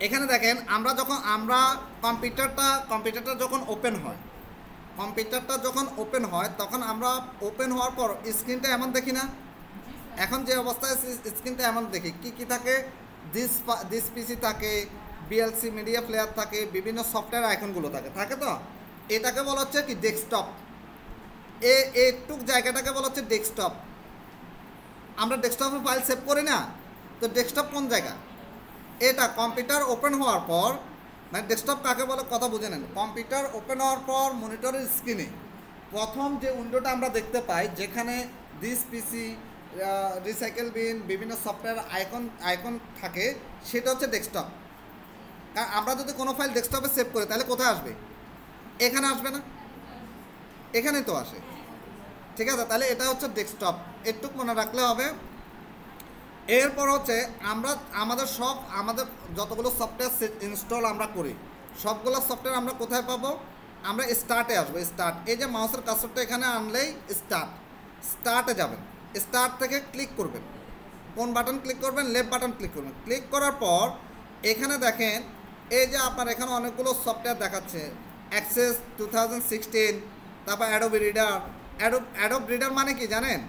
এখানে দেখেন আমরা কম্পিউটারটা যখন ওপেন হয় তখন আমরা ওপেন হওয়ার পর স্ক্রিনটা এমন দেখি না। এখন যে অবস্থায় স্ক্রিনটা এমন দেখি কি থাকে, দিস পিসি থাকে, বিএলসি মিডিয়া প্লেয়ার থাকে, বিভিন্ন সফটওয়্যার আইকনগুলো থাকে তো এটাকে বলা হচ্ছে কি ডেস্কটপ। এইটুক জায়গাটাকে বলা হচ্ছে ডেস্কটপ। আমরা ডেস্কটপে ফাইল সেভ করি না, তো ডেস্কটপ কোন জায়গা? এটা কম্পিউটার ওপেন হওয়ার পর, মানে ডেস্কটপ কাকে বলে কথা বুঝে নেন। কম্পিউটার ওপেন হওয়ার পর মনিটরের স্ক্রিনে প্রথম যে উইন্ডোটা আমরা দেখতে পাই, যেখানে দিস পিসি, রিসাইকেল বিন, বিভিন্ন সফটওয়্যার আইকন থাকে, সেটা হচ্ছে ডেস্কটপ। কারণ আমরা যদি কোনো ফাইল ডেস্কটপে সেভ করি তাহলে কোথায় আসবে? এখানে আসবে না? এখানেই তো আসে। ঠিক আছে, তাহলে এটা হচ্ছে ডেস্কটপ, এটুক মনে রাখলে হবে। এরপর হচ্ছে আমাদের যতগুলো সফটওয়্যার ইনস্টল আমরা করি, সবগুলো সফটওয়্যার আমরা কোথায় পাবো? আমরা স্টার্টে আসবো। স্টার্ট, এই যে মাউসের কার্সরটা এখানে আনলেই স্টার্টে যাবেন। স্টার্ট থেকে ক্লিক করবেন। কোন বাটন ক্লিক করবেন? লেফট বাটন ক্লিক করবেন। ক্লিক করার পর এখানে দেখেন, এই যে আপনার এখানে অনেকগুলো সফটওয়্যার দেখাচ্ছে। অ্যাক্সেস 2016, তারপর অ্যাডোবি রিডার। অ্যাডোব রিডার মানে কি জানেন?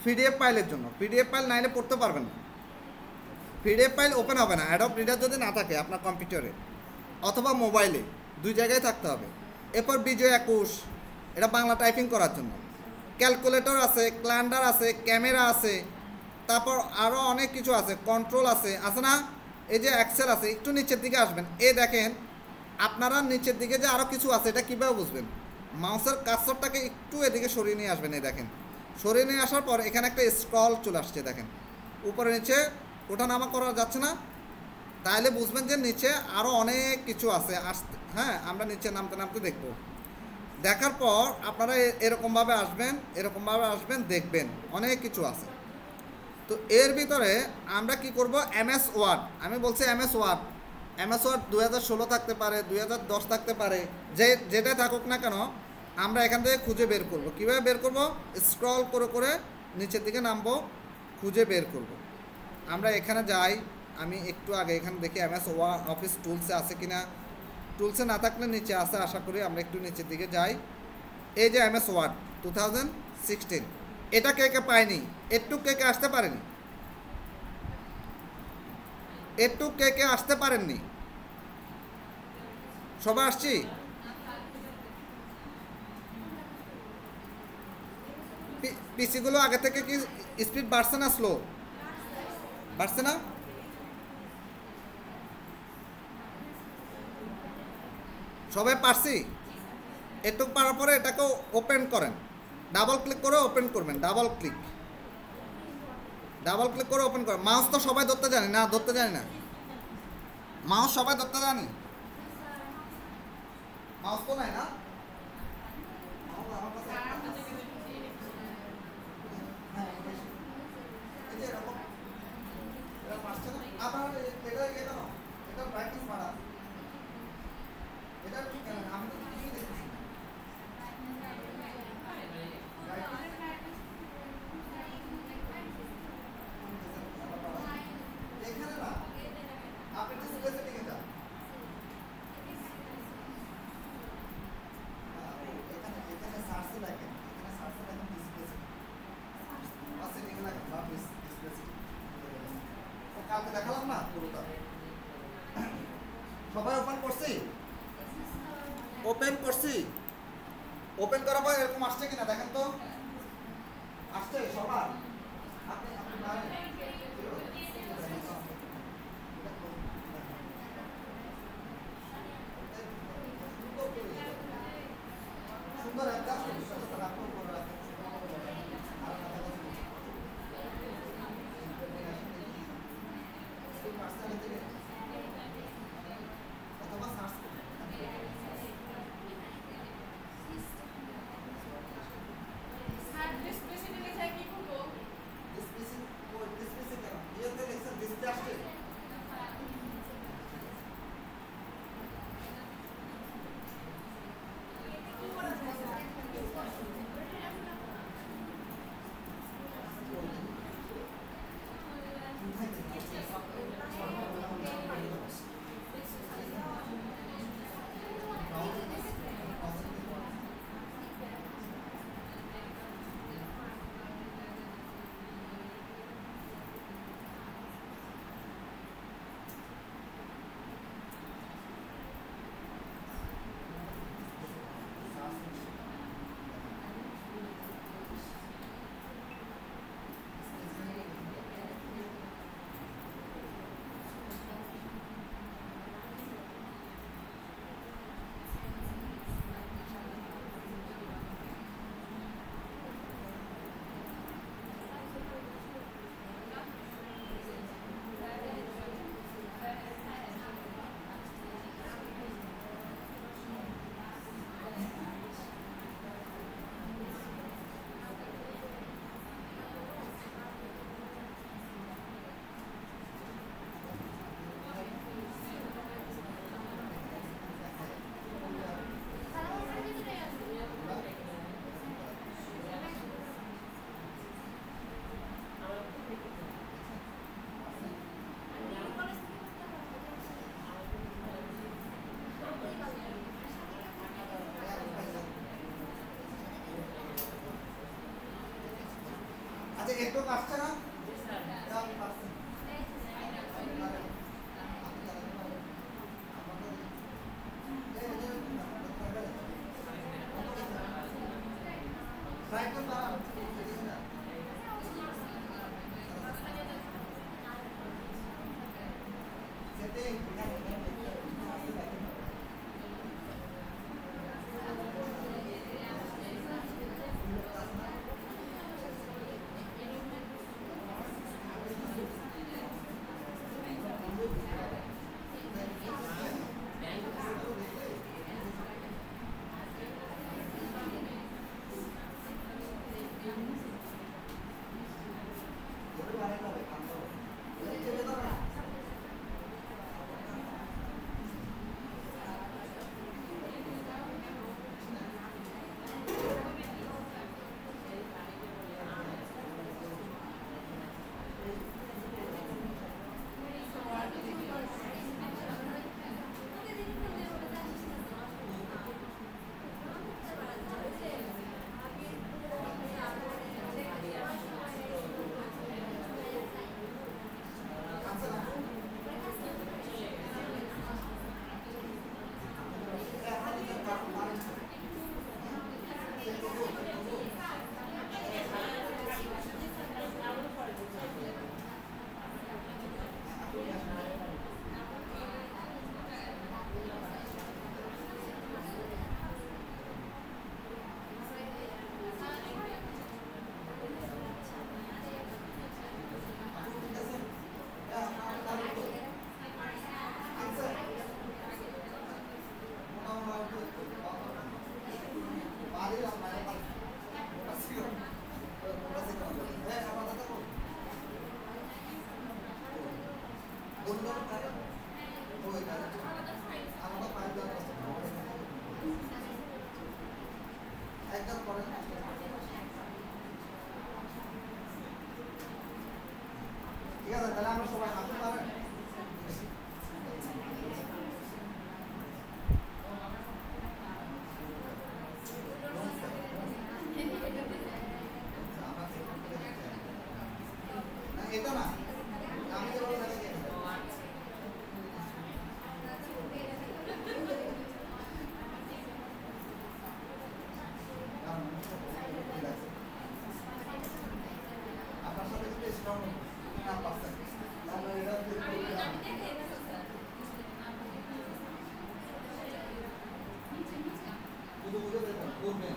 পিডিএফ ফাইলের জন্য। পিডিএফ ফাইল নাইলে পড়তে পারবেন না, পিডিএফ ফাইল ওপেন হবে না অ্যাডোব রিডার যদি না থাকে আপনার কম্পিউটারে অথবা মোবাইলে, দুই জায়গায় থাকতে হবে। এরপর বিজয় 21, এটা বাংলা টাইপিং করার জন্য। ক্যালকুলেটর আছে, ক্যালেন্ডার আছে, ক্যামেরা আছে, তারপর আরও অনেক কিছু আছে, কন্ট্রোল আছে না? এই যে এক্সেল আছে। একটু নিচের দিকে আসবেন, এই দেখেন আপনারা নিচের দিকে যে আরও কিছু আছে, এটা কীভাবে বুঝবেন? মাউসের কার্সরটাকে একটু এদিকে সরিয়ে নিয়ে আসবেন। এই দেখেন, সরিয়ে নিয়ে আসার পর এখানে একটা স্ক্রল চলে আসছে, দেখেন উপরে নিচে ওঠানামা করা যাচ্ছে না? তাহলে বুঝবেন যে নিচে আরও অনেক কিছু আছে আসতে। হ্যাঁ, আমরা নিচে নামতে দেখব। দেখার পর আপনারা এরকমভাবে আসবেন, দেখবেন অনেক কিছু আছে। তো এর ভিতরে আমরা কি করব? এমএস ওয়ার্ড, আমি বলছি এমএস ওয়ার্ড 2016 থাকতে পারে, 2010 থাকতে পারে, যেটা থাকুক না কেন আমরা এখান থেকে খুঁজে বের করব। কীভাবে বের করব? স্ক্রল করে নিচের দিকে নামবো, খুঁজে বের করব। আমরা এখানে যাই, আমি একটু আগে এখানে দেখি এমএস অফিস টুলসে আছে কিনা। টুলসে না থাকলে নিচে আসে আশা করি। আমরা একটু নিচের দিকে যাই, এই যে এমএস ওয়ার্ড 2016, এটা কে পায়নি? একটু কে আসতে পারেনি? একটু কে আসতে পারেননি? সবাই আসছি? পিসিগুলো আগে থেকে কি স্পিড বাড়ছে না স্লো? বাড়ছে না? সবাই পারছি? একটু পারার পরে এটাকে ওপেন করেন, ডাবল ক্লিক করে ওপেন করবেন। ডাবল ক্লিক করে ওপেন করেন। মাউস তো সবাই ধরতে জানি না? ধরতে জানি না? মাউস সবাই ধরতে জানি? মাউস তো নাই না? কালকে দেখালাম না পুরোটা? সবাই ওপেন করছি? ওপেন করার পর এরকম আসছে কিনা দেখেন তো? আসছে সবার? আপনি সুন্দর একটা আসছে না? ঠিক আছে, তাহলে আমরা সবাই হাতে পারেন। এটা না আমি যেভাবে দেখি আপনার সাথে কিন্তু স্ট্রং না পারছেন তাহলে এটা শুধু বুঝে দেখুন করবেন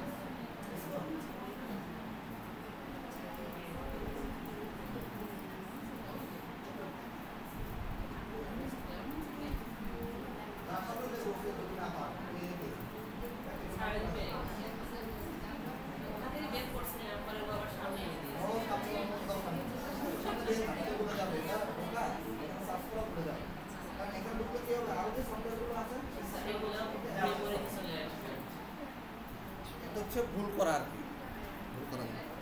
ভুল করা আর কি।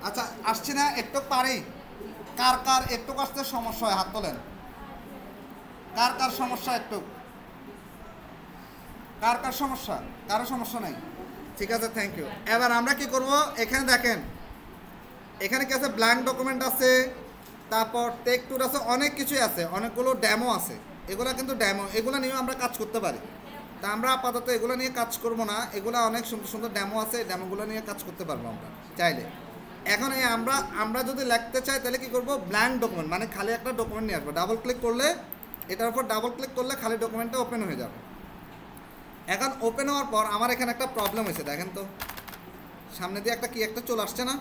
আচ্ছা আসছে না একটু পারি, কার কার একটু আসতে সমস্যা হয় হাত তোলেন, কার কার সমস্যা একটু, কার কার সমস্যা, কারো সমস্যা নাই, ঠিক আছে থ্যাংক ইউ। এবার আমরা কি করব, এখানে দেখেন এখানে কি আছে, ব্ল্যাঙ্ক ডকুমেন্ট আছে, তারপর টেক টুর আছে, অনেক কিছুই আছে, অনেকগুলো ডেমো আছে, এগুলো কিন্তু ডেমো, এগুলো নিয়েও আমরা কাজ করতে পারি। তা আমরা আপাতত এগুলো নিয়ে কাজ করব না, এগুলো অনেক সুন্দর সুন্দর ডেমো আছে, ডেমোগুলো নিয়ে কাজ করতে পারবো আমরা চাইলে। এখন এই আমরা যদি লিখতে চাই তাহলে কি করব, ব্ল্যাঙ্ক ডকুমেন্ট মানে খালি একটা ডকুমেন্ট নিয়ে আসবো, ডাবল ক্লিক করলে এটার উপর ডাবল ক্লিক করলে খালি ডকুমেন্টটা ওপেন হয়ে যাবে। এখন ওপেন হওয়ার পর আমার এখানে একটা প্রবলেম হয়েছে, দেখেন তো সামনে দিয়ে একটা কি একটা চলে আসছে না,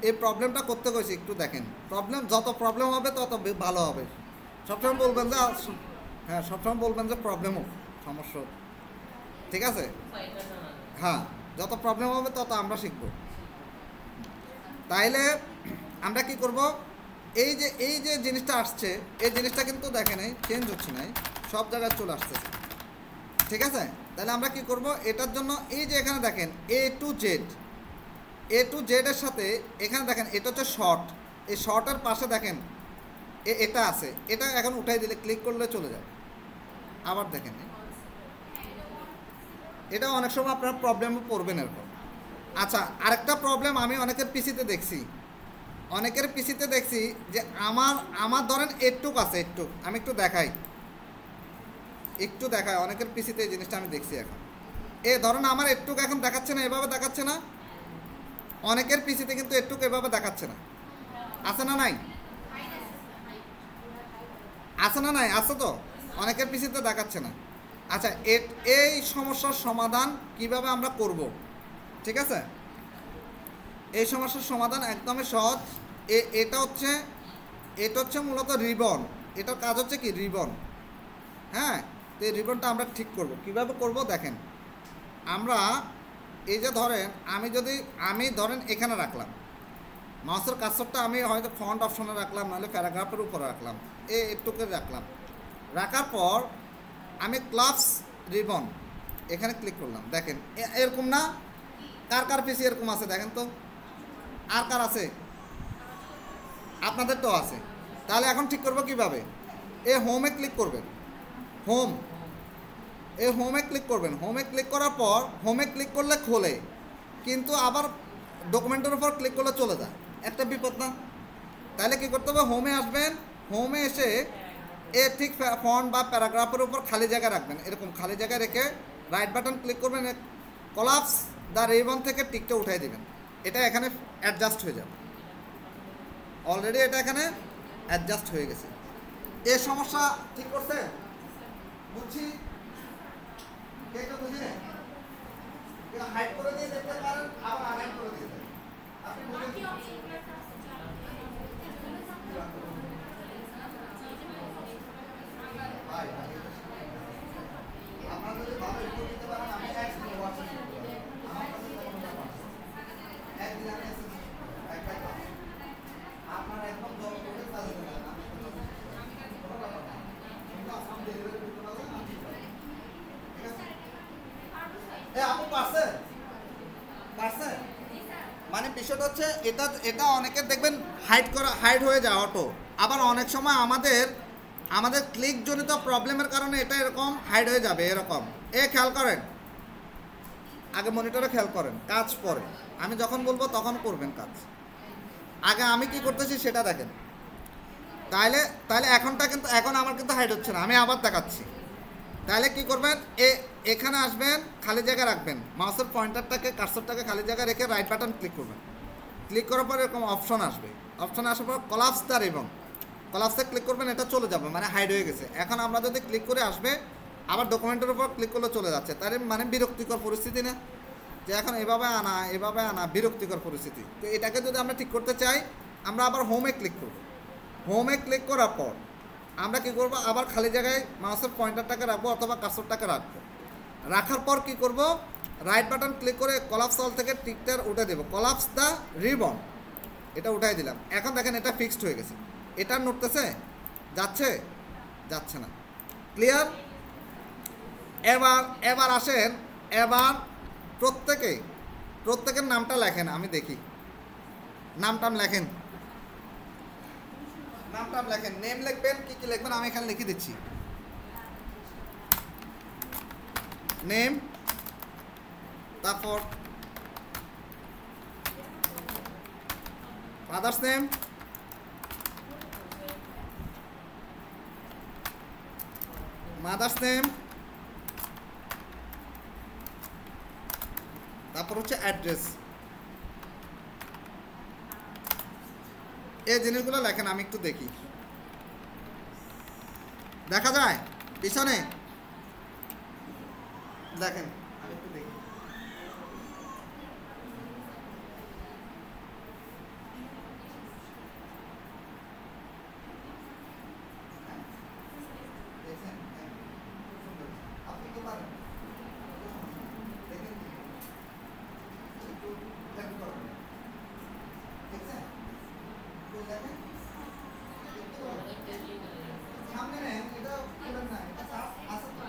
এই প্রবলেমটা করতে গেছি একটু দেখেন, প্রবলেম যত প্রবলেম হবে তত ভালো হবে। সবসময় বলবেন যে হ্যাঁ সবসময় বলবেন যে প্রবলেমও সমস্যা, ঠিক আছে হ্যাঁ, যত প্রবলেম হবে তত আমরা শিখব। তাইলে আমরা কি করব, এই যে জিনিসটা আসছে এই জিনিসটা কিন্তু দেখেন চেঞ্জ হচ্ছে না, সব জায়গায় চলে আসতেছে, ঠিক আছে। তাহলে আমরা কি করব, এটার জন্য এই যে এখানে দেখেন এ টু জেড এর সাথে এখানে দেখেন এটা হচ্ছে শর্ট, এই শর্টের পাশে দেখেন এটা আছে, এটা এখন উঠাই দিলে ক্লিক করলে চলে যাবে। আবার দেখেন এটা অনেক সময় আপনার প্রবলেমে পড়বেন এরকম। আচ্ছা আরেকটা প্রবলেম আমি অনেকের পিসিতে দেখছি, অনেকের পিসিতে দেখছি যে আমার আমার ধরেন একটুক আছে, একটু আমি একটু দেখাই, অনেকের পিসিতে এই জিনিসটা আমি দেখছি। এখন ধরেন আমার একটুক এখন দেখাচ্ছে না, এভাবে দেখাচ্ছে না। অনেকের পিসিতে কিন্তু একটুক এভাবে দেখাচ্ছে না। আছে না নাই? আছে না নাই? আছে তো, অনেকের পিসিতে দেখাচ্ছে না। আচ্ছা, এই সমস্যার সমাধান কিভাবে আমরা করব, ঠিক আছে? এই সমস্যার সমাধান একদমই সহজ। এটা হচ্ছে মূলত রিবন। এটার কাজ হচ্ছে কি, রিবন। হ্যাঁ, তো এই রিবনটা আমরা ঠিক করব। কিভাবে করব দেখেন, আমরা এই যে ধরেন আমি ধরেন এখানে রাখলাম মাউসের কার্সরটা, আমি হয়তো ফন্ট অপশনে রাখলাম, নাহলে প্যারাগ্রাফের উপরে রাখলাম, একটুকে রাখলাম। রাখার পর আমি ক্লাস রিবন এখানে ক্লিক করলাম। দেখেন এরকম না? কার কার পিসি এরকম আছে দেখেন তো, আর কার আছে? আপনাদের তো আছে। তাহলে এখন ঠিক করবো কিভাবে? হোমে ক্লিক করবেন, হোমে ক্লিক করবেন। হোমে ক্লিক করার পর হোমে ক্লিক করলে খোলে, কিন্তু আবার ডকুমেন্টের উপর ক্লিক করলে চলে যায়। একটা বিপদ না? তাহলে কি করতে হবে, হোমে আসবেন। হোমে এসে ঠিক ফন্ট বা প্যারাগ্রাফের উপর খালি জায়গা রাখবেন, এরকম খালি জায়গা রেখে রাইট বাটন ক্লিক করবেন, কলাপস দ্য রিবন থেকে টিকটা উঠাই দিবেন। এটা এখানে অ্যাডজাস্ট হয়ে যাবে। অলরেডি এটা এখানে অ্যাডজাস্ট হয়ে গেছে। এই সমস্যা ঠিক করছে? বুঝছি, বুঝি না, হাইড করে দিয়ে দেখতে পারেন, আবার আনহাইড করে দিয়ে দেবেন। আপনি আপনারা যদি ভালো রিপোর্ট দিতে পারেন, আমি একদিন হোয়াটসঅ্যাপ করতে পারবো। আমার কাছে তেমন ব্যাপার না। একদিন আমি একটাই কাজ আপনার একদম জব করে চালিয়ে দেবেন, আমি কোনো ব্যাপার না। কিন্তু আপনার ডেলিভারি করতে পারবেন, আমি ঠিক আছে, ঠিক আছে? আপু পারছে মানে বিষয়টা হচ্ছে এটা অনেকের দেখবেন হাইড হয়ে যায় অটো। আবার অনেক সময় আমাদের ক্লিক জনিত প্রবলেমের কারণে এটা এরকম হাইড হয়ে যাবে, এরকম। খেয়াল করেন, আগে মনিটরে খেয়াল করেন, কাজ পরে। আমি যখন বলবো তখন করবেন কাজ। আগে আমি কি করতেছি সেটা দেখেন। তাহলে এখন আমার কিন্তু হাইড হচ্ছে না, আমি আবার দেখাচ্ছি। তাহলে কি করবেন, এখানে আসবেন, খালি জায়গা রাখবেন, মাউসের পয়েন্টারটাকে কার্সরটাকে খালি জায়গা রেখে রাইট বাটন ক্লিক করবেন। ক্লিক করার পর এরকম অপশন আসবে। অপশনে আসার পর কলাপস দ্য রিবন, কলাপসে ক্লিক করবেন, এটা চলে যাবে, মানে হাইড হয়ে গেছে। এখন আমরা যদি ক্লিক করে আসবে, আবার ডকুমেন্টের উপর ক্লিক করলে চলে যাচ্ছে। তার মানে বিরক্তিকর পরিস্থিতি না? যে এখন এভাবে আনা বিরক্তিকর পরিস্থিতি। তো এটাকে যদি আমরা ঠিক করতে চাই, আমরা আবার হোমে ক্লিক করব। হোমে ক্লিক করার পর আমরা কি করব, আবার খালি জায়গায় মাউসের পয়েন্টারটাকে রাখবো অথবা কার্সরটাকে রাখবো। রাখার পর কি করব, রাইট বাটন ক্লিক করে কলাপস অল থেকে টিকটার উঠে দেবো, কলাপস দ্য রিবন, এটা উঠাই দিলাম। এখন দেখেন এটা ফিক্সড হয়ে গেছে। এটা নড়তেছে, যাচ্ছে না। ক্লিয়ার? এবার আসেন, এবার প্রত্যেকের নামটা লেখেন, আমি দেখি। নামটাম লেখেন, নেম লিখবেন, কি লিখবেন আমি এখানে লিখে দিচ্ছি। নেম, তারপর ফাদার্স নেম, মাদার্স নেম, তারপর হচ্ছে অ্যাড্রেস। এই জিনিসগুলো লেখেন, আমি একটু দেখি। দেখা যায় পিছনে? দেখেন, আমি একটু দেখি। আপনি তো পারেন, দেখেন একটু হেল্প করবেন, ঠিক আছে? দেখেন সামনে নেন, এটা খুলেন না, এটা আছে তো,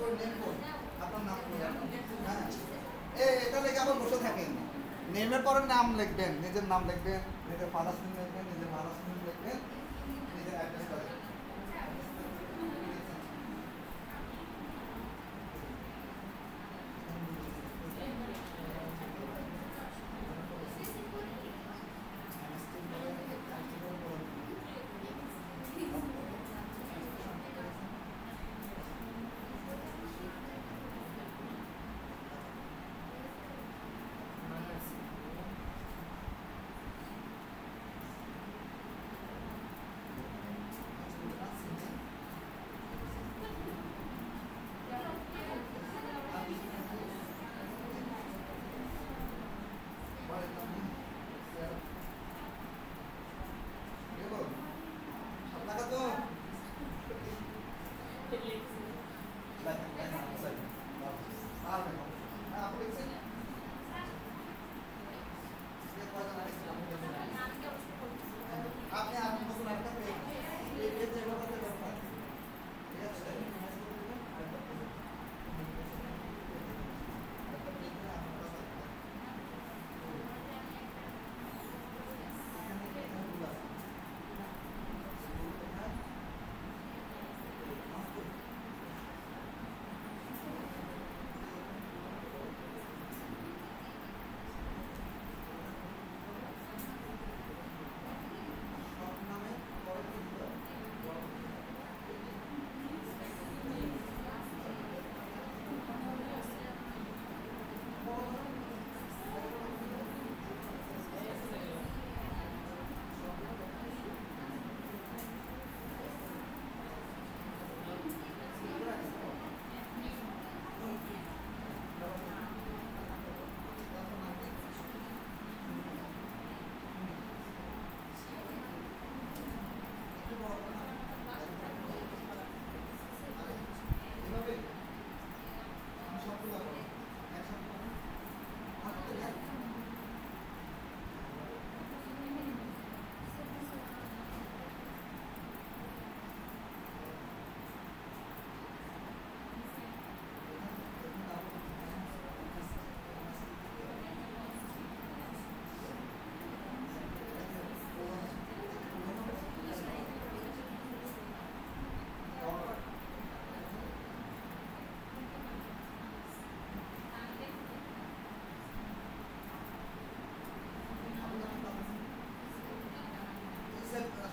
কোড নেম কোড আপনার নাম কোড হ্যাঁ এটা লেগে আবার বসে থাকেন নেমের পরে নাম লিখবেন নিজের নাম লিখবেন নিজের ফাদার্স নেম লিখবেন নিজের মাদার্স নেম লিখবেন নিজের অ্যাড্রেস লিখবেন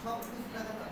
সব কিছু টাকা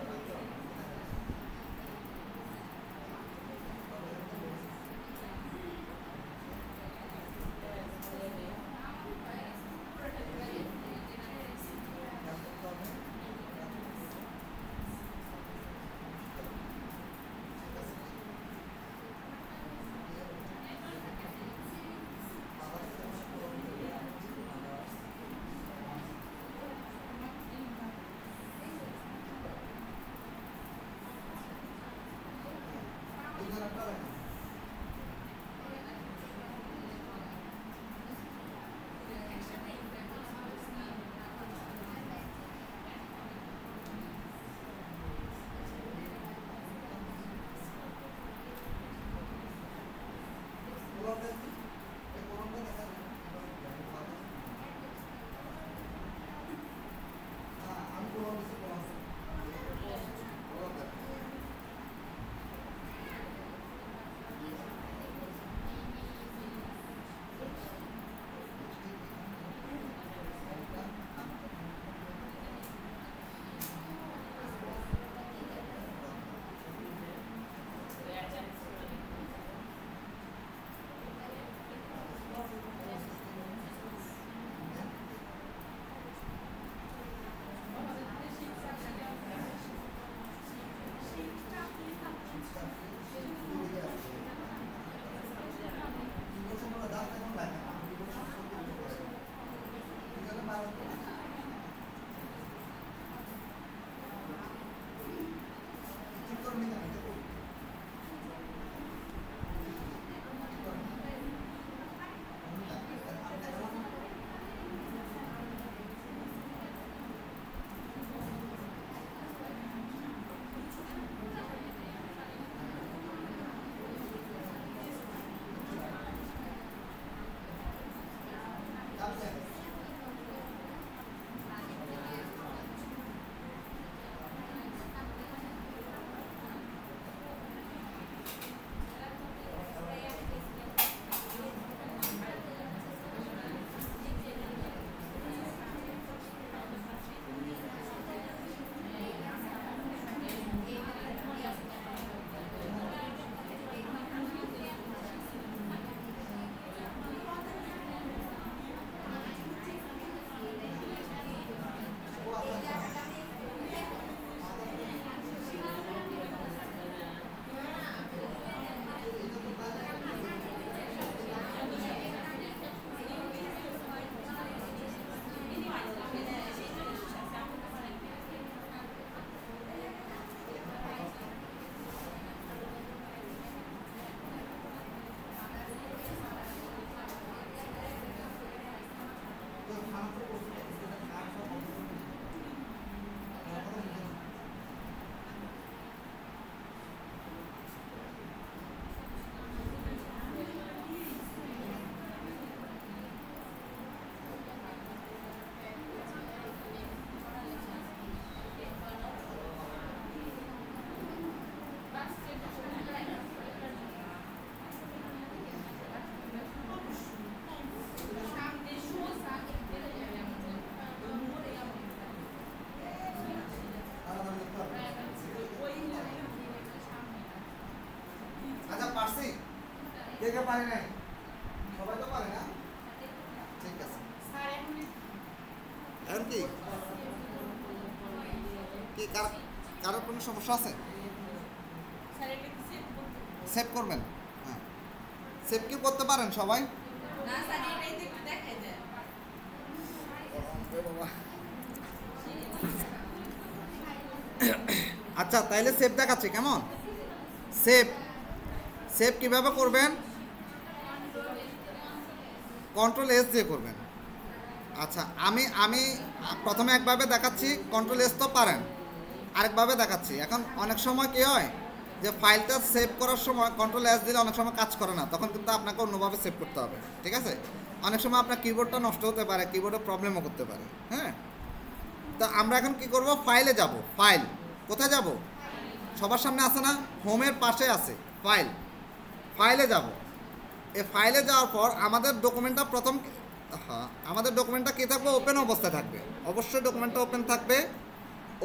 কে কে পারে নাই? সবাই তো পারে না? ঠিক আছে। এখন কি কি কারোর কোনো সমস্যা আছে? সেভ করবেন? হ্যাঁ, সেভ কি করতে পারেন সবাই? আচ্ছা, তাইলে সেভ দেখাচ্ছে কেমন? সেভ সেভ কিভাবে করবেন? কন্ট্রোল এস দিয়ে করবেন। আচ্ছা, আমি আমি প্রথমে একভাবে দেখাচ্ছি, কন্ট্রোল এস তো পারেন, আরেকভাবে দেখাচ্ছি। এখন অনেক সময় কী হয় যে ফাইলটা সেভ করার সময় কন্ট্রোল এস দিলে অনেক সময় কাজ করে না, তখন কিন্তু আপনাকে অন্যভাবে সেভ করতে হবে, ঠিক আছে? অনেক সময় আপনার কিবোর্ডটা নষ্ট হতে পারে, কিবোর্ডে প্রবলেমও করতে পারে। হ্যাঁ, তো আমরা এখন কি করব? ফাইলে যাব। ফাইল কোথায় যাব? সবার সামনে আছে না? হোমের পাশে আছে ফাইল। ফাইলে যাব। এই ফাইলে যাওয়ার পর আমাদের ডকুমেন্টটা আমাদের ডকুমেন্টটা কী থাকবে? ওপেন অবস্থায় থাকবে। অবশ্যই ডকুমেন্টটা ওপেন থাকবে।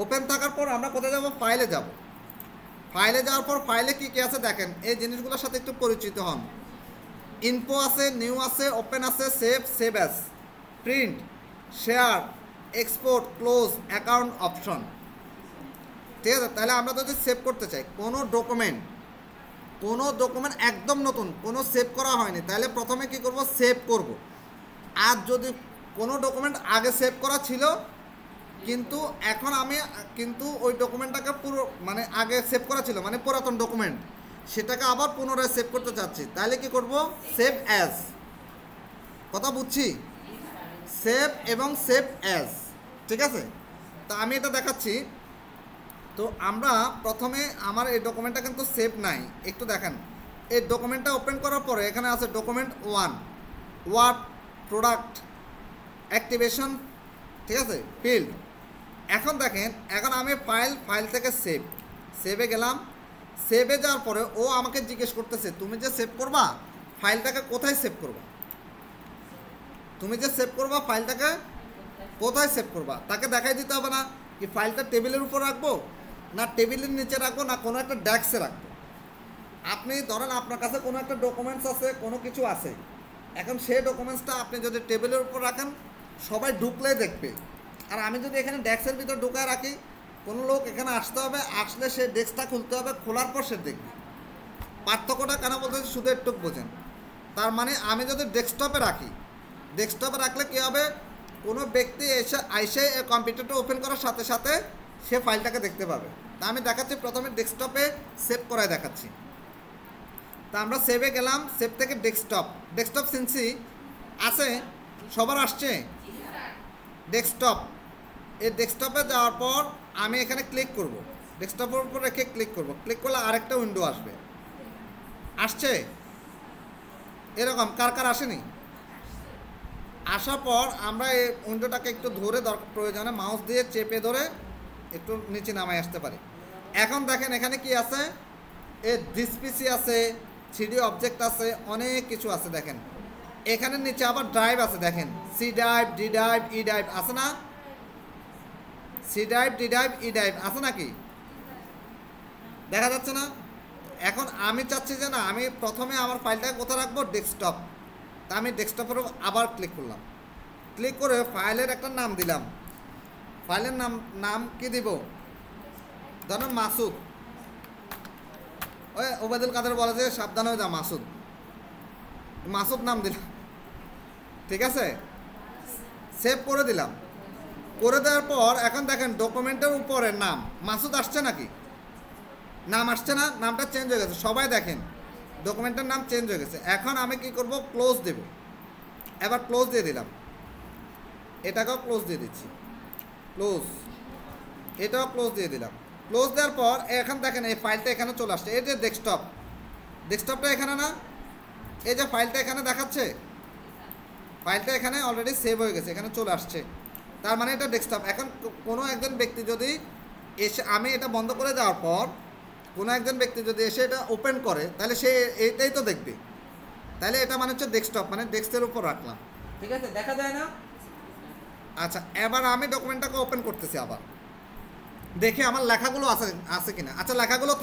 ওপেন থাকার পর আমরা কোথায় যাব? ফাইলে যাব। ফাইলে যাওয়ার পর ফাইলে কী কী আছে দেখেন, এই জিনিসগুলোর সাথে একটু পরিচিত হন। ইনফো আছে, নিউ আছে, ওপেন আছে, save, save as, print, share, export, close, account option. ঠিক আছে? তাহলে আমরা যদি সেভ করতে চাই কোনো ডকুমেন্ট একদম নতুন, কোনো সেভ করা হয়নি, তাহলে প্রথমে কি করব? সেভ করব। আর যদি কোনো ডকুমেন্ট আগে সেভ করা ছিল কিন্তু এখন আমি ওই ডকুমেন্টটাকে পুরো মানে আগে সেভ করা ছিল মানে পুরাতন ডকুমেন্ট, সেটাকে আবার পুনরায় সেভ করতে চাচ্ছি, তাহলে কি করব? Save as. কথা বুঝছি? সেভ এবং সেভ অ্যাজ, ঠিক আছে? তা আমি এটা দেখাচ্ছি। তো আমরা প্রথমে আমার এই ডকুমেন্টটা কিন্তু সেভ নাই, একটু দেখেন। এই ডকুমেন্টটা ওপেন করার পরে এখানে আছে ডকুমেন্ট 1, ওয়ার্ড, প্রোডাক্ট, অ্যাক্টিভেশন, ঠিক আছে, ফিল্ড। এখন দেখেন, এখন আমি ফাইল থেকে সেভে গেলাম। সেভে যাওয়ার পরে ও আমাকে জিজ্ঞেস করতেছে, তুমি যে সেভ করবা ফাইলটাকে কোথায় সেভ করবা? তুমি যে সেভ করবা ফাইলটাকে কোথায় সেভ করবা? তাকে দেখাই দিতে হবে না কি ফাইলটা টেবিলের উপর রাখবো, না টেবিলের নিচে রাখবো, না কোনো একটা ডেস্কে রাখবো। আপনি ধরেন আপনার কাছে কোনো একটা ডকুমেন্টস আছে, কোনো কিছু আছে, এখন সেই ডকুমেন্টসটা আপনি যদি টেবিলের উপর রাখেন সবাই ঢুকলেই দেখবে। আর আমি যদি এখানে ডেস্কের ভিতর ঢুকায় রাখি, কোনো লোক এখানে আসতে হবে, আসলে সে ডেস্কটা খুলতে হবে, খোলার পর সে দেখবে। পার্থক্যটা কেন বলতে শুধু একটু বোঝেন। তার মানে আমি যদি ডেস্কটপে রাখলে কী হবে? কোনো ব্যক্তি এসে কম্পিউটারটা ওপেন করার সাথে সাথে সে ফাইলটাকে দেখতে পাবে। তা আমি দেখাচ্ছি, প্রথমে ডেস্কটপে সেভ করায় দেখাচ্ছি। তা আমরা সেভে গেলাম, সেভ থেকে ডেস্কটপ সিনসি আছে, সবার আসছে ডেস্কটপ। এই ডেস্কটপে যাওয়ার পর আমি এখানে ক্লিক করব, ডেস্কটপের উপর রেখে ক্লিক করব। ক্লিক করলে আরেকটা উইন্ডো আসছে এরকম। কার আসেনি? আসার পর আমরা এই উইন্ডোটাকে একটু ধরে প্রয়োজনে মাউস দিয়ে চেপে ধরে একটু নিচে নামায় আসতে পারি। এখন দেখেন এখানে কি আছে? দিস পিসি আছে, 3D অবজেক্ট আছে, অনেক কিছু আছে। দেখেন এখানে নিচে আবার ড্রাইভ আছে, দেখেন C drive, D drive, E drive আছে না? C drive, D drive, E drive আছে নাকি? দেখা যাচ্ছে না? এখন আমি চাচ্ছি যে না, আমি প্রথমে আমার ফাইলটাকে কোথায় রাখবো? ডেস্কটপ। তা আমি ডেস্কটপের আবার ক্লিক করলাম। ক্লিক করে ফাইলের একটা নাম দিলাম। ফাইলের নাম কি দিব? ধরুন মাসুদ। ওই ওবায়দুল কাদের বলে যে সাবধান হয়ে যা, মাসুদ নাম দিলাম, ঠিক আছে? সেভ করে দিলাম। করে দেওয়ার পর এখন দেখেন ডকুমেন্টের উপরে নাম মাসুদ আসছে নাকি? নাম আসছে না? নামটা চেঞ্জ হয়ে গেছে, সবাই দেখেন ডকুমেন্টের নাম চেঞ্জ হয়ে গেছে। এখন আমি কি করব? ক্লোজ দেব। এবার ক্লোজ দিয়ে দিলাম, এটাকেও ক্লোজ দিয়ে দিচ্ছি, ক্লোজ, এটাও ক্লোজ দিয়ে দিলাম। ক্লোজ দেওয়ার পর এখন দেখেন এই ফাইলটা এখানে চলে আসছে। এই যে ডেস্কটপটা এখানে না, এই যে ফাইলটা এখানে দেখাচ্ছে, ফাইলটা এখানে অলরেডি সেভ হয়ে গেছে, এখানে চলে আসছে। তার মানে এটা ডেস্কটপ। এখন কোনো একজন ব্যক্তি যদি এসে, আমি এটা বন্ধ করে দেওয়ার পর কোনো একজন ব্যক্তি যদি এসে এটা ওপেন করে, তাহলে সে এইটাই তো দেখবে। তাহলে এটা মানে হচ্ছে ডেস্কটপ, মানে ডেস্কের উপর রাখলাম, ঠিক আছে? দেখা যায় না? আচ্ছা, এবার আমি ডকুমেন্টটাকে ওপেন করতেছি, আবার দেখি আমার লেখাগুলো আছে কিনা। আচ্ছা, লেখাগুলো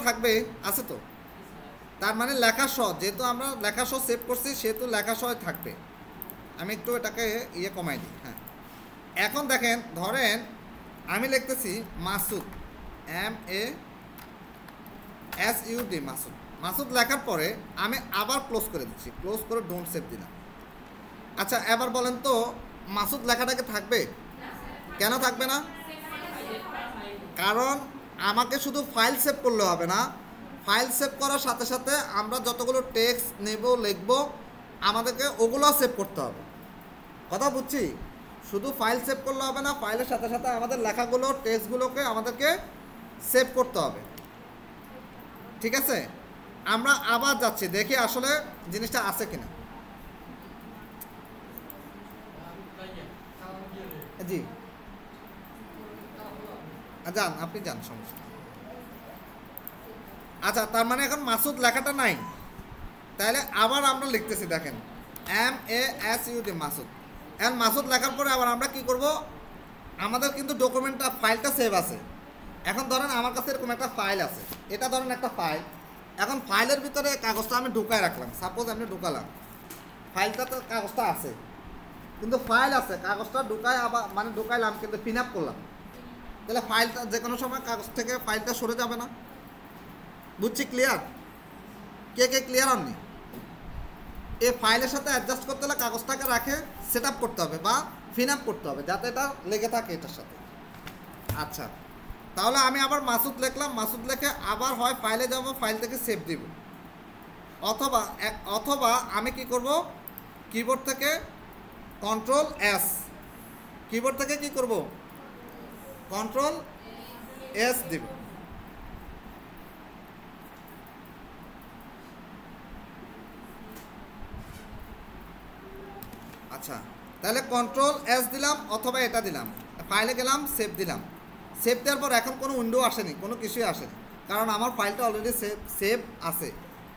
থাকবে, আছে তো? তার মানে লেখা সহ, যেহেতু আমরা লেখা সহ সেভ করছি সেহেতু লেখা সহ থাকবে। আমি একটু এটাকে কমাই দিই। হ্যাঁ, এখন দেখেন, ধরেন আমি লিখতেছি মাসুদ, MASUD, মাসুদ। মাসুদ লেখার পরে আমি আবার ক্লোজ করে দিচ্ছি, ক্লোজ করে ডোন্ট সেভ দিলাম। আচ্ছা, এবার বলেন তো মাসুদ লেখাটাকে থাকবে? কেন থাকবে না? কারণ আমাকে শুধু ফাইল সেভ করলে হবে না, ফাইল সেভ করার সাথে সাথে আমরা যতগুলো টেক্সট নেব লিখব আমাদেরকে ওগুলো সেভ করতে হবে। কথা বুঝছি? শুধু ফাইল সেভ করলে হবে না, ফাইলের সাথে সাথে আমাদের লেখাগুলো টেক্সটগুলোকে আমাদেরকে সেভ করতে হবে। ঠিক আছে, আমরা আবার যাচ্ছি, দেখি আসলে জিনিসটা আছে কিনা। জি, যান, আপনি যান, সমস্যা। আচ্ছা, তার মানে এখন মাসুদ লেখাটা নাই, তাহলে আবার আমরা লিখতেছি, দেখেন MASUD, মাসুদ। এখন মাসুদ লেখার পরে আবার আমরা কি করব, আমাদের কিন্তু ডকুমেন্টটা ফাইলটা সেভ আছে। এখন ধরেন আমার কাছে এরকম একটা ফাইল আছে, এটা ধরেন একটা ফাইল। এখন ফাইলের ভিতরে কাগজটা আমি ঢুকায় রাখলাম, সাপোজ আমি ঢুকালাম, ফাইলটা তো কাগজটা আছে কিন্তু ফাইল আছে, কাগজটা ঢুকায় আবার মানে ঢুকাইলাম কিন্তু ফিন আপ করলাম, তাহলে ফাইলটা যে কোনো সময় কাগজ থেকে ফাইলটা সরে যাবে না। বুঝছি? ক্লিয়ার? কে কে ক্লিয়ার হননি? এই ফাইলের সাথে অ্যাডজাস্ট করতে হলে কাগজটাকে রাখে সেট আপ করতে হবে বা ফিন আপ করতে হবে যাতে এটা লেগে থাকে এটার সাথে। আচ্ছা, তাহলে আমি আবার মাসুদ লিখলাম, মাসুদ লিখে আবার হয় ফাইলে যাব, ফাইল থেকে সেভ দিব, অথবা আমি কি করব, কিবোর্ড থেকে Ctrl+S, কিবোর্ড থেকে কি করব, Ctrl+S দিব। আচ্ছা, তাহলে Ctrl+S দিলাম অথবা এটা দিলাম, ফাইলে গেলাম, সেভ দিলাম। সেভ দেওয়ার পর এখন কোনো উইন্ডো আসেনি, কোনো কিছুই আসেনি, কারণ আমার ফাইলটা অলরেডি সেভ আছে।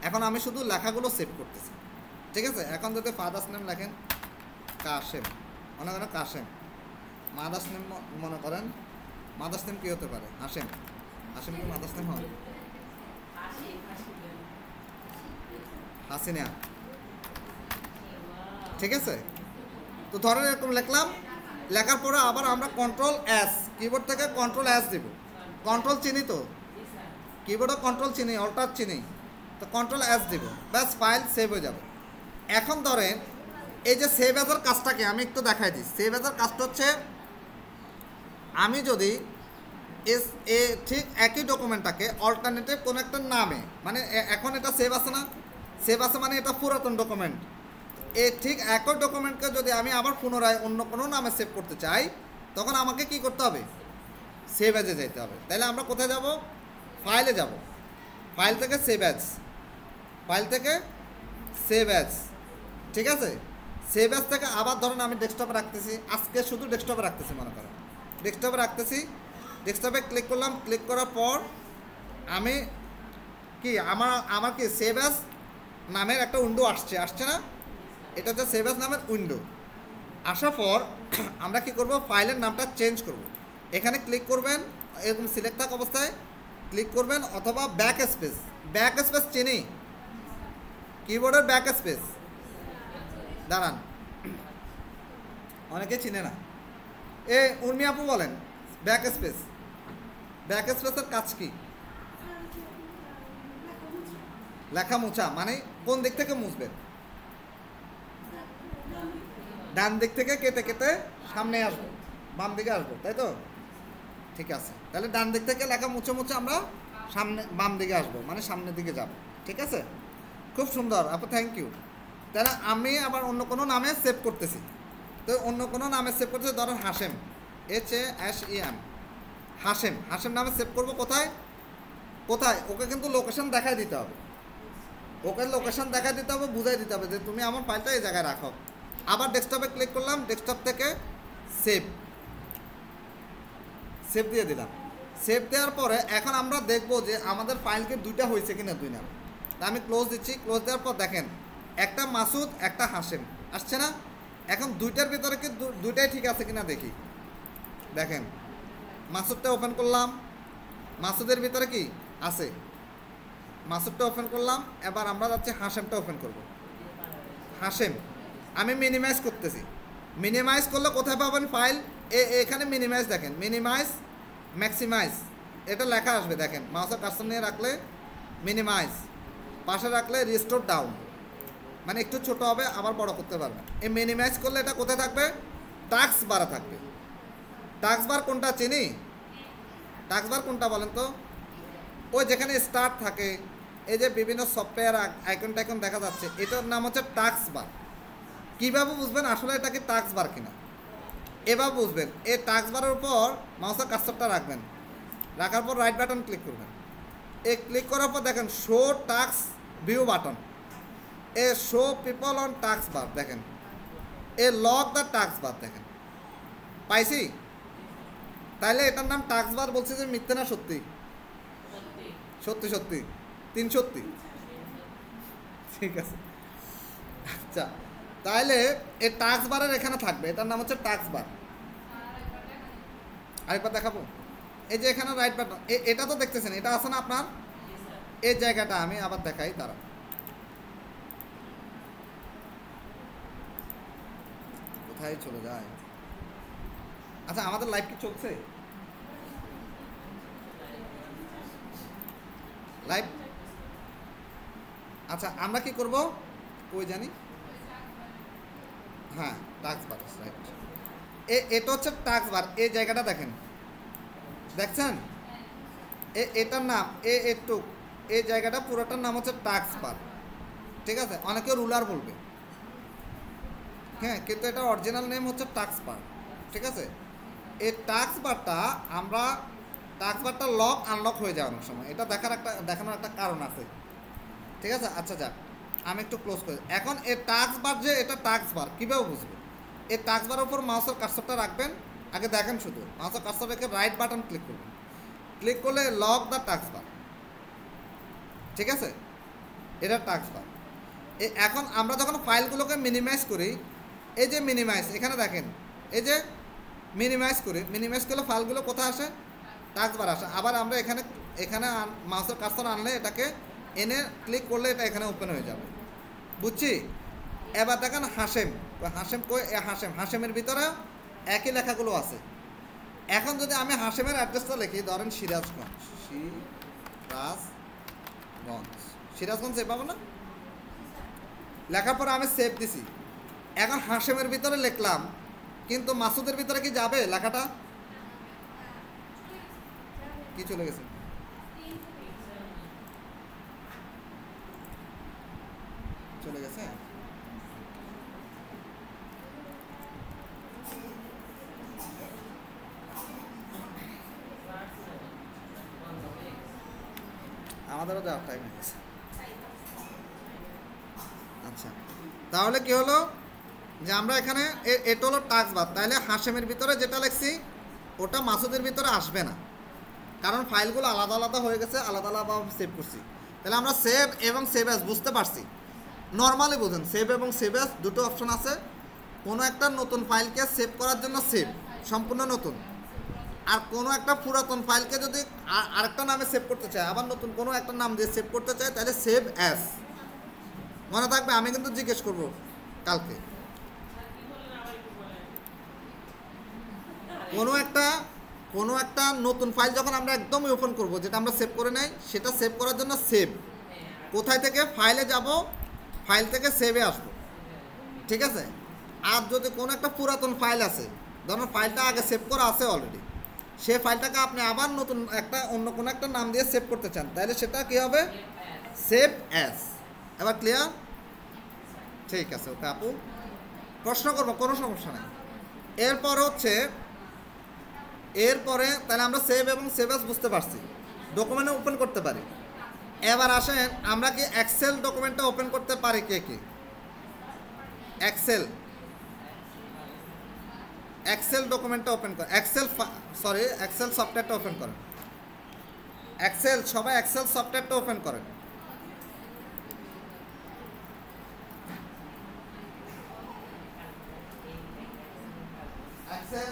এখন আমি শুধু লেখাগুলো সেভ করতেছি। ঠিক আছে, এখন যদি ফাদার্স নেম লেখেন কাশেম, মনে করেন কাশেম, মাদার্স নেম মনে করেন, মাদার্স নেম কী হতে পারে? হাশেম। হাশেম কি মাদার্স নেম হয়? হাসিনা। ঠিক আছে, তো ধরেন এরকম লিখলাম, লেখার পরে আবার আমরা Ctrl+S, কিবোর্ড থেকে Ctrl+S দিব। কন্ট্রোল চিনি তো, কিবোর্ডে কন্ট্রোল চিনি, অল্টার চিনি, তো Ctrl+S দিব, ব্যাস ফাইল সেভ হয়ে যাবে। এখন ধরেন এই যে সেভ অ্যাজের কাজটাকে আমি একটু দেখাই দিই। সেভ অ্যাজের কাজটা হচ্ছে, আমি যদি ঠিক একই ডকুমেন্টটাকে অল্টারনেটিভ কোনো একটা নামে, মানে এখন এটা সেভ আছে না, সেভ আছে মানে এটা পুরাতন ডকুমেন্ট, ঠিক একই ডকুমেন্টকে যদি আমি আবার পুনরায় অন্য কোনো নামে সেভ করতে চাই তখন আমাকে কি করতে হবে? সেভ অ্যাজে যেতে হবে। তাহলে আমরা কোথায় যাব? ফাইলে যাব, ফাইল থেকে সেভ অ্যাজ, ফাইল থেকে সেভ অ্যাজ। ঠিক আছে, সেভ অ্যাজ থেকে আবার ধরেন আমি ডেস্কটপে রাখতেছি, আজকে শুধু ডেস্কটপে রাখতেছি, মনে করেন ডেস্কটপে রাখতেছি, ডেস্কটপে ক্লিক করলাম, ক্লিক করার পর আমি কি আমার কি সেভ অ্যাজ নামের একটা উইন্ডো আসছে না, এটা হচ্ছে সেভ অ্যাজ নামের উইন্ডো। আসার পর আমরা কি করব, ফাইলের নামটা চেঞ্জ করব। এখানে ক্লিক করবেন, এরকম সিলেক্ট থাকা অবস্থায় ক্লিক করবেন, অথবা ব্যাক স্পেস চিনি, কিবোর্ডের ব্যাক স্পেস, দাঁড়ান অনেকে চিনে না, উর্মি আপু বলেন ব্যাক স্পেসের কাজ কি? লেখা মোছা, মানে কোন দিক থেকে মুছবেন? ডান দিক থেকে কেটে কেটে সামনে আসবো, বাম দিকে আসবো, তাই তো? ঠিক আছে, তাহলে ডান দিক থেকে লেখা মুছে মুছে আমরা সামনে বাম দিকে আসবো, মানে সামনের দিকে যাব। ঠিক আছে, খুব সুন্দর আপু, থ্যাংক ইউ। তাহলে আমি আবার অন্য কোনো নামে সেভ করতেছি, তো অন্য কোনো নামে সেভ করতেছি, ধরেন হাশেম, HASEM, হাশেম নামে সেভ করবো। কোথায়? ওকে কিন্তু লোকেশন দেখাই দিতে হবে, বুঝাই দিতে হবে যে তুমি আমার ফাইলটা এই জায়গায় রাখো। আবার ডেস্কটপে ক্লিক করলাম, ডেস্কটপ থেকে সেভ দিয়ে দিলাম। সেভ দেওয়ার পরে এখন আমরা দেখব যে আমাদের ফাইলকে দুইটা হয়েছে কিনা, দুই নাম। তা আমি ক্লোজ দিচ্ছি, ক্লোজ দেওয়ার পর দেখেন একটা মাসুদ একটা হাশেম আসছে না। এখন দুইটার ভিতরে কি দুইটাই ঠিক আছে কিনা দেখি। দেখেন মাসুদটা ওপেন করলাম, মাসুদের ভিতরে কি আছে? মাসুদটা ওপেন করলাম, এবার আমরা যাচ্ছি হাশেমটা ওপেন করব। হাশেম আমি মিনিমাইজ করতেছি। মিনিমাইজ করলে কোথায় পাবেন ফাইল? এখানে মিনিমাইজ দেখেন, মিনিমাইজ ম্যাক্সিমাইজ এটা লেখা আসবে, দেখেন মাউসের কার্সর নিয়ে রাখলে মিনিমাইজ, পাশে রাখলে রিস্টোর ডাউন, মানে একটু ছোট হবে আবার বড় করতে পারবেন। এই মিনিমাইজ করলে এটা কোথায় থাকবে? টাস্ক বারে থাকবে। টাস্ক বার কোনটা চিনি? টাস্ক বার কোনটা বলেন তো? ওই যেখানে স্টার্ট থাকে, এই যে বিভিন্ন সফটওয়্যার আইকন টাইকন দেখা যাচ্ছে, এটার নাম হচ্ছে টাস্ক বার। কীভাবে বুঝবেন আসলে এটা কি টাস্ক বার কিনা? এবার বুঝবেন, এই টাস্ক বারের উপর মাউসের কার্সরটা রাখবেন, রাখার পর রাইট বাটন ক্লিক করবেন। এই ক্লিক করার পর দেখেন শো টাস্ক ভিউ বাটন, এ show people on task bar, দেখেন এ লক দ্য টাস্ক বার, দেখেন পাইছি? তাইলে এটার নাম টাস্ক বার বলছে যে মিথ্যে না সত্যি? সত্যি সত্যি, 3 সত্যি। ঠিক আছে, আচ্ছা তাহলে এই টাস্ক বারের এখানে থাকবে, এটার নাম হচ্ছে টাস্ক বার। আরেকবার দেখাবো, এই যে এখানে রাইট বাটন, এটা তো দেখতেছেন, এটা আছে না আপনার? এই জায়গাটা আমি আবার দেখাই, তারা কোথায় চলে যায়। আচ্ছা আমাদের লাইভ কি চলছে? লাইভ, আচ্ছা আমরা কি করব কই জানি, হ্যাঁ টাস্ক বার, রাইট। এটা হচ্ছে টাস্ক বার, এই জায়গাটা দেখেন, দেখছেন? এটার নাম একটু, এই জায়গাটা পুরোটার নাম হচ্ছে টাস্ক বার, ঠিক আছে? অনেকে রুলার বলবে, হ্যাঁ, কিন্তু এটা অরিজিনাল নেম হচ্ছে টাস্ক বার, ঠিক আছে? এই টাস্ক বারটা আমরা, টাস্ক বারটা লক আনলক হয়ে যায় অনেক সময়, এটা দেখানোর একটা কারণ আছে, ঠিক আছে? আচ্ছা যাক, আমি একটু ক্লোজ করি। এখন এই টাস্ক বার যে এটা টাস্ক বার কীভাবে বুঝবো? এই টাস্ক বারের উপর মাউসের কার্সরটা রাখবেন, আগে দেখেন শুধু মাউসের কার্সর রেখে রাইট বাটন ক্লিক করবেন, ক্লিক করলে লক দ্য টাস্ক বার, ঠিক আছে? এটা টাস্ক বার। এখন আমরা যখন ফাইলগুলোকে মিনিমাইজ করি, এই যে মিনিমাইজ, এখানে দেখেন এই যে মিনিমাইজ করি, মিনিমাইজ করলে ফাইলগুলো কোথায় আসে? টাস্ক বার আসে। আবার আমরা এখানে এখানে মাউসের কার্সর আনলে এটাকে এনে ক্লিক করলে এটা এখানে ওপেন হয়ে যাবে, বুঝছি? এবার দেখেন হাশেম, হাশেম কই? হাশেমের ভিতরে একই লেখাগুলো আছে। এখন যদি আমি হাশেমের অ্যাড্রেসটা লিখি, ধরেন সিরাজগঞ্জ, সিরাজগঞ্জ সেভ পাবো না? লেখার পরে আমি সেভ দিছি। এখন হাশেমের ভিতরে লিখলাম, কিন্তু মাসুদের ভিতরে কি যাবে লেখাটা? কি চলে গেছে? চলে গেছে? আমাদেরও যাওয়ার টাইম হয়ে গেছে। আচ্ছা তাহলে কি হলো যে আমরা এখানে এটা হলো টাস্ক বার, তাহলে হাশেমের ভিতরে যেটা লিখছি ওটা মাসুদের ভিতরে আসবে না, কারণ ফাইলগুলো আলাদা আলাদা হয়ে গেছে, আলাদা আলাদাভাবে সেভ করছি। তাহলে আমরা সেভ এবং সেভ অ্যাজ বুঝতে পারছি। নর্মালি বুঝেন, সেভ এবং সেভ অ্যাজ দুটো অপশন আছে। কোনো একটা নতুন ফাইলকে সেভ করার জন্য সেভ, সম্পূর্ণ নতুন। আর কোনো একটা পুরাতন ফাইলকে যদি আরেকটা নামে সেভ করতে চায়, আবার নতুন কোনো একটা নাম দিয়ে সেভ করতে চায়, তাহলে সেভ অ্যাজ। মনে থাকবে, আমি কিন্তু জিজ্ঞেস করব কালকে। কোনো একটা নতুন ফাইল যখন আমরা একদমই ওপেন করব, যেটা আমরা সেভ করে নাই, সেটা সেভ করার জন্য সেভ, কোথায় থেকে? ফাইলে যাব, ফাইল থেকে সেভে আসবো, ঠিক আছে? আর যদি কোনো একটা পুরাতন ফাইল আছে, ধরুন ফাইলটা আগে সেভ করা আছে অলরেডি, সে ফাইলটাকে আপনি আবার নতুন একটা অন্য কোনো একটা নাম দিয়ে সেভ করতে চান, তাহলে সেটা কী হবে? Save as. এবার ক্লিয়ার? ঠিক আছে, ওকে আপু, প্রশ্ন করবো, কোনো সমস্যা নেই। এরপরে তাহলে আমরা সেভ এবং সেভ অ্যাজ বুঝতে পারছি, ডকুমেন্টে ওপেন করতে পারি। এবার আসেন, আমরা কি এক্সেল ডকুমেন্টটা ওপেন করতে পারি? কে কে এক্সেল ডকুমেন্টটা ওপেন করেন? এক্সেল সফটওয়্যারটা ওপেন করেন। সবাই এক্সেল সফটওয়্যারটা ওপেন করেন। এক্সেল,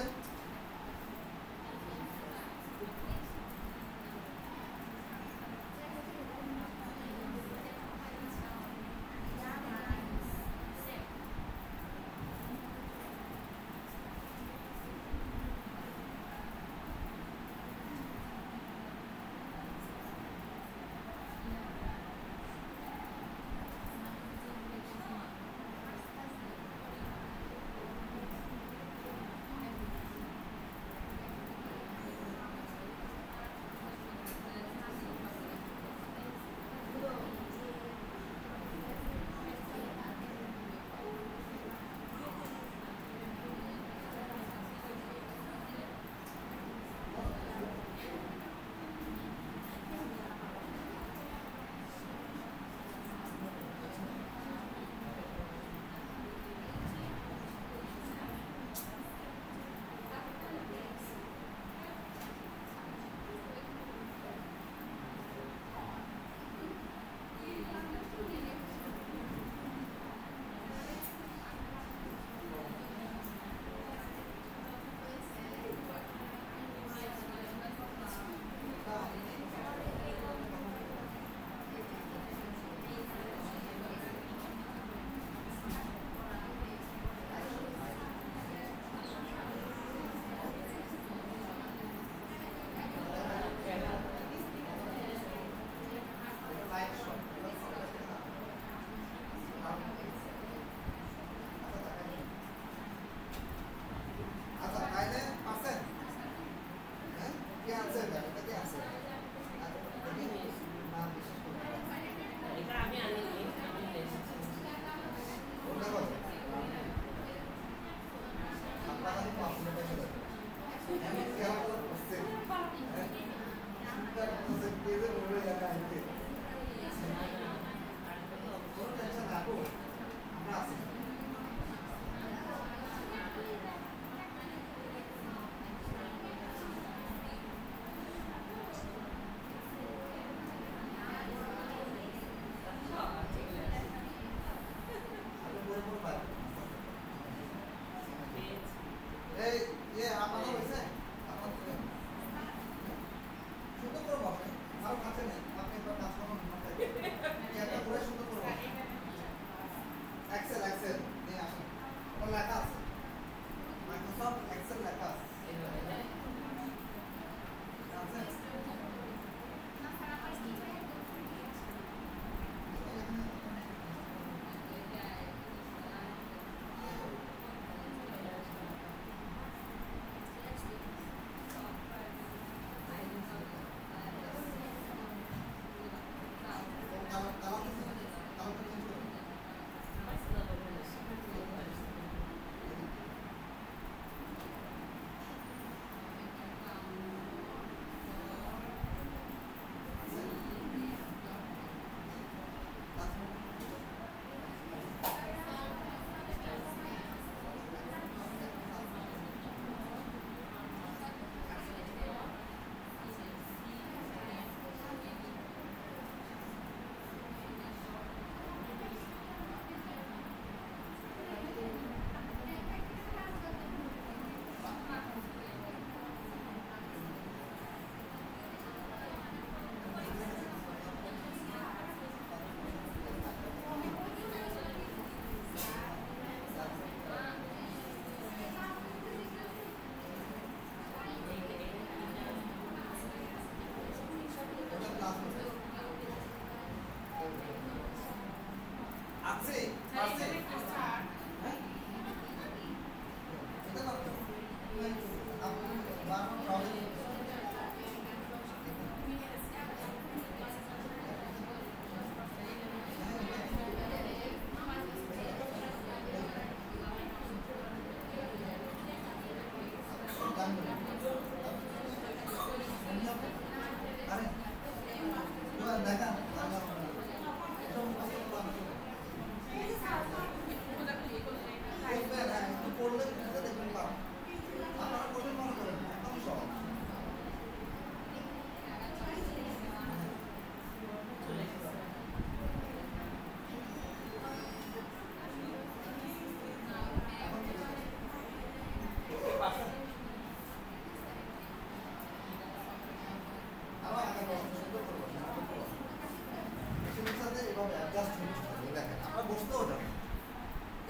বসতেও যাবে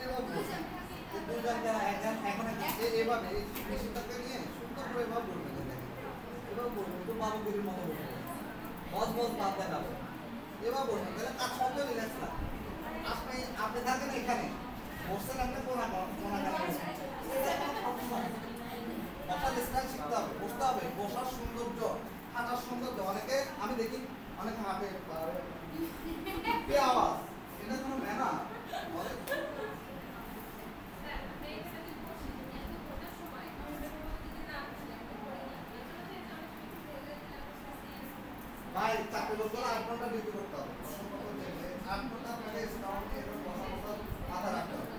এভাবে বসে দুজনকে এখন এভাবে এই মেশিনটাকে নিয়ে সুন্দর করে এভাবে বলবে দেখেন এভাবে বলবেন একটু বাবুগুলির মতো বলবেন বস বস বাদ দেখাবে এভাবে বলবেন তাহলে কাজ করতে রিল্যাক্স না আপনি থাকেন এখানে বসছেন আপনি কোনা বসার স্টাইল শিখতে হবে বসতে হবে বসার সৌন্দর্য হাঁটার সৌন্দর্য অনেকে আমি দেখি অনেক হাঁটে কে আওয়াজ এটা কোনো ম্যানা ভাই চাকরি করতে হলে 8 ঘন্টা ডিউটি করতে হবে 8 ঘন্টা আপনাকে স্টাউন্ডে এবং বসা মাথা রাখতে হবে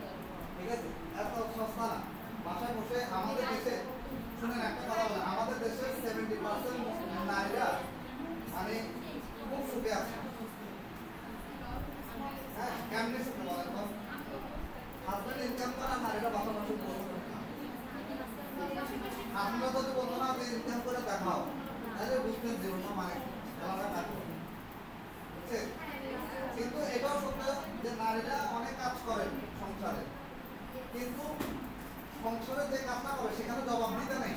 ঠিক আছে এত সস্তা না বাসায় বসে আমাদের দেশে শুনেন একটা কথা বলেন আমাদের দেশে 70% নারীরা মানে খুব সুখে আছে হ্যাঁ কেমনি সুখে বলেন তো হাজব্যান্ড ইনকাম করা নারীরা বাসা বসে আপনারা যদি বলতো না যে ইনকাম করে দেখাও তাহলে বুঝতেন জীবনটা মানে আলাদা থাকবে বুঝছেন কিন্তু এটাও সত্য যে নারীরা অনেক কাজ করেন সংসারে কিন্তু সংসারে যে কাজটা করে সেখানে জবাব দিতে নেই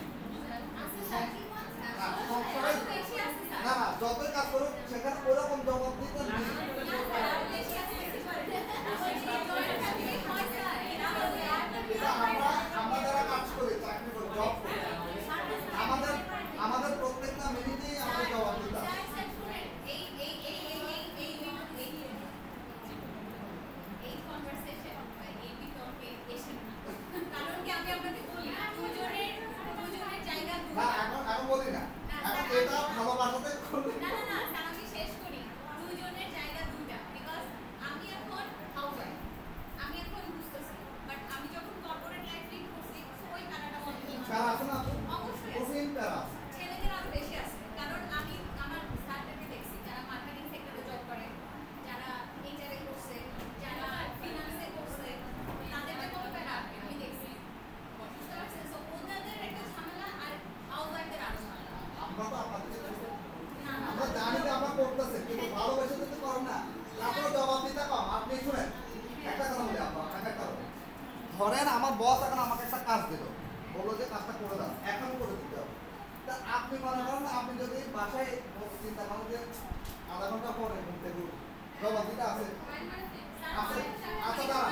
না যতই কাজ করুক সেখানে ওরকম জবাব দিতে নেই আমরা যারা কাজ করি চাকরি করি জব করি আমাদের প্রত্যেকটা মিনিটেই আমাদের জবাব দিতে হবে এখন বলি না এখন এটা ভালোবাসাতে না আমি শেষ করি দুজনের জায়গা দুইটা বিকজ আমি এখন হাউসওয়াইফ আমি এখন বুঝতেছি বাট আমি যখন কর্পোরেট লাইফ লিড করছি ওই প্যারাটা মনে প্যারা আছে না অবশ্যই প্রচুর প্যারা আছে ছেলেদের আরো বেশি আছে কারণ আমি আমার স্যারদেরকে দেখছি যারা মার্কেটিং সেক্টরে জব করে যারা এইচআরএ করছে যারা ফিনান্সে করছে তাদের কোনো প্যারা আমি দেখছি বুঝতে পারছেন সো ওনাদের একটা ঝামেলা আর হাউসওয়াইফদের আরো ঝামেলা আমরা তো আপনাদের আমরা জানি যে আমরা করতেছি কিন্তু ভালোবেসে যদি করেন না তারপরে জবাব দিতে কম আপনি শুনেন একটা কথা বলি আপনার একটা ধরেন আমার বস এখন আমাকে একটা কাজ দিল বললো যে কাজটা করে দাও এখন করে দিতে হবে তা আপনি মনে করেন আপনি যদি বাসায় চিন্তা করেন যে আধা ঘন্টা পরে ঘুম থেকে জবাব দিতে আছে আচ্ছা দাঁড়ান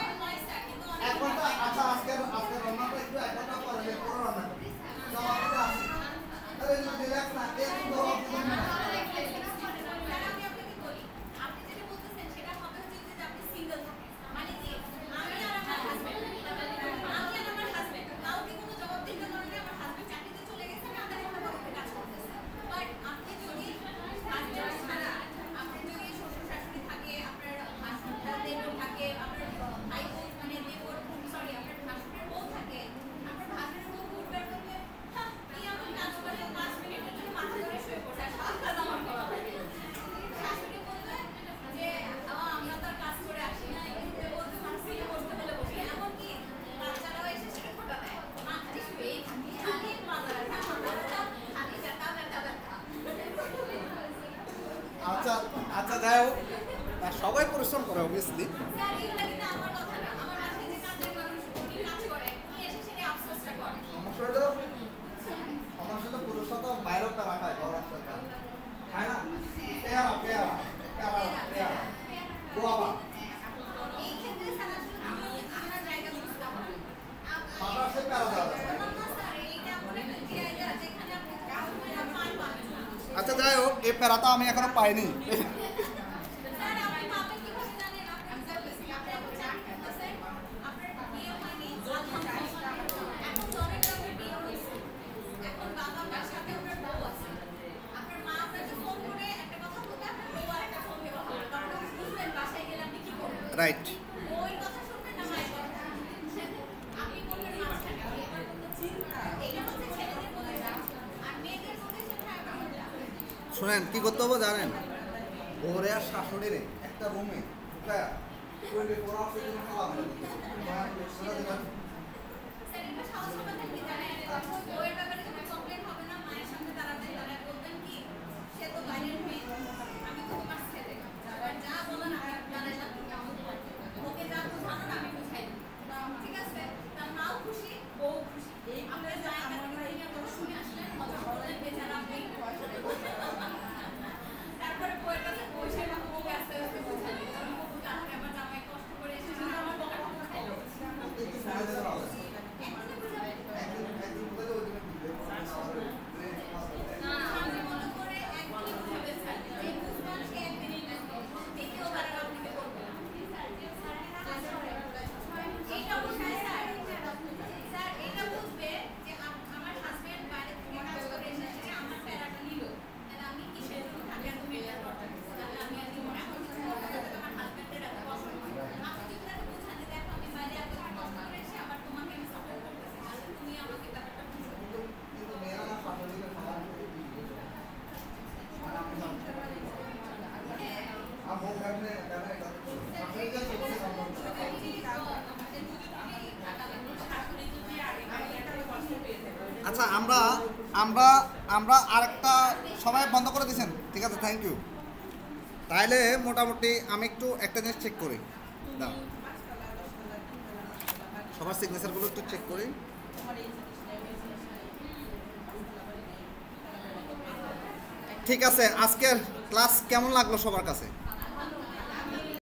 1 ঘন্টা আচ্ছা আজকে রান্নাটা একটু 1 ঘন্টা পরে করে রান্না করি জবাব দিতে আছে তাহলে যদি রিল্যাক্স না একটু জবাব দিতে না আচ্ছা যাই হোক সবাই পরিশ্রম করে অবভিয়াসলি সমস্যা তো পুরুষরা তো বাইরেও তারা খায় ঘর আসতে খায় না পেয়ারা গোয়াবা বাতাসে পেয়ারা দেওয়া যায় আচ্ছা যাই হোক এই প্যারাটা আমি এখনো পাইনি রাইট শুনেন কি করতে হবে জানেন ওরে আর শাশুড়িরে একটা রুমে ঢুকায়া 24 আওয়ার্স এর জন্য খেলা হবে আচ্ছা আমরা আমরা আমরা আরেকটা সবাই বন্ধ করে দিয়েছেন, ঠিক আছে, থ্যাংক ইউ। তাহলে মোটামুটি আমি একটু একটা জিনিস চেক করি, দাও সবার সিগনেচারগুলো একটু চেক করি। ঠিক আছে, আজকের ক্লাস কেমন লাগলো সবার কাছে?